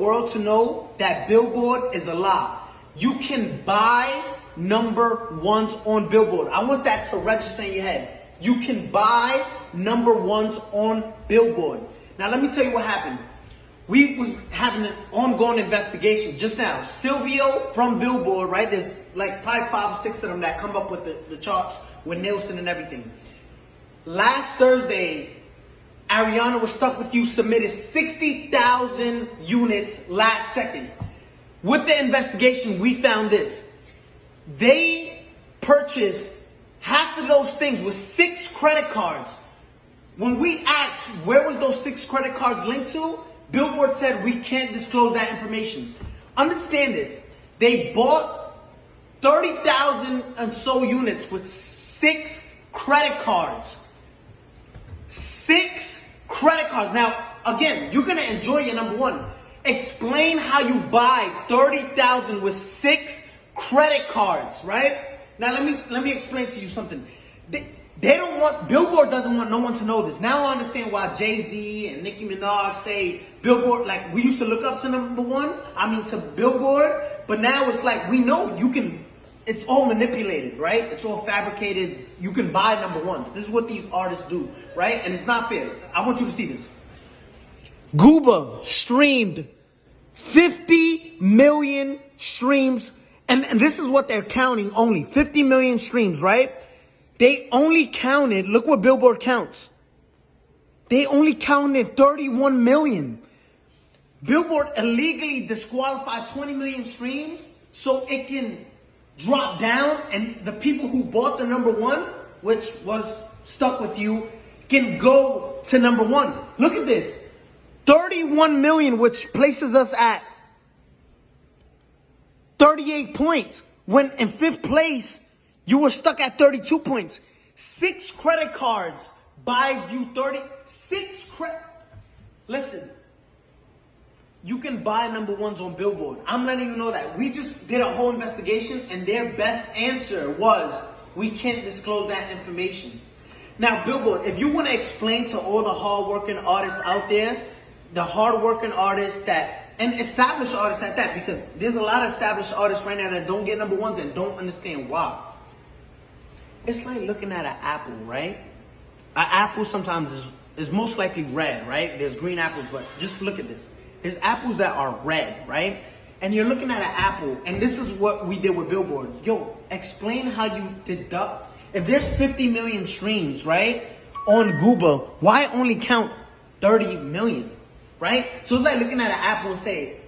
world to know that Billboard is a lie. You can buy number ones on Billboard. I want that to register in your head. You can buy number ones on Billboard. Now let me tell you what happened. We was having an ongoing investigation just now. Silvio from Billboard, right? There's like probably 5 or 6 of them that come up with the charts with Nielsen and everything. Last Thursday, Ariana Was Stuck With You submitted 60,000 units last second. With the investigation, we found this. They purchased half of those things with 6 credit cards. When we asked where was those 6 credit cards linked to, Billboard said we can't disclose that information. Understand this. They bought 30,000 and so units with 6 credit cards. 6 credit cards. Now, again, you're going to enjoy your number one. Explain how you buy 30,000 with 6 credit cards, right? Now, let me explain to you something. They don't want, Billboard doesn't want no one to know this. Now I understand why Jay-Z and Nicki Minaj say Billboard, like we used to look up to number one, to Billboard, but now it's like we know you can, it's all manipulated, right? It's all fabricated. You can buy number ones. This is what these artists do, right? And it's not fair. I want you to see this. Gooba streamed 50 million streams, and this is what they're counting only, 50 million streams, right? They only counted, look what Billboard counts. They only counted 31 million. Billboard illegally disqualified 20 million streams so it can drop down and the people who bought the number one, which was Stuck With You, can go to number one. Look at this. 31 million, which places us at 38 points. When in 5th place, you were stuck at 32 points. 6 credit cards buys you 36 credit. Listen, you can buy number ones on Billboard. I'm letting you know that. We just did a whole investigation and their best answer was, we can't disclose that information. Now, Billboard, if you want to explain to all the hard-working artists out there, the hard-working artists and established artists at that, because there's a lot of established artists right now that don't get number ones and don't understand why. It's like looking at an apple, right? An apple sometimes is most likely red, right? There's green apples, but just look at this. There's apples that are red, right? And you're looking at an apple, and this is what we did with Billboard. Yo, explain how you deduct. If there's 50 million streams, right, on Gooba, why only count 30 million, right? So it's like looking at an apple and say,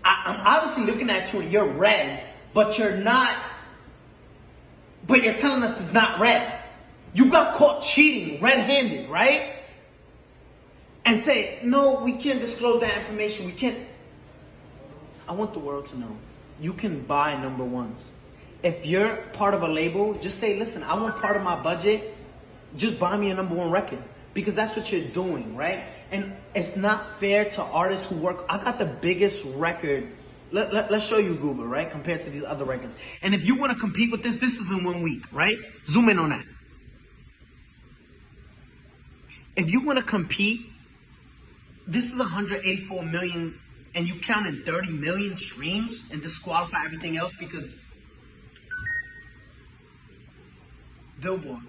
I'm obviously looking at you and you're red, but you're not. But you're telling us it's not red. You got caught cheating red-handed, right? And say, no, we can't disclose that information. We can't. I want the world to know. You can buy number ones. If you're part of a label, just say, listen, I want part of my budget. Just buy me a number one record. Because that's what you're doing, right? And it's not fair to artists who work. I got the biggest record. Let's show you Google, right? Compared to these other records. And if you want to compete with this is in 1 week, right? Zoom in on that. If you want to compete, this is 184 million and you counted 30 million streams and disqualify everything else because Billboard.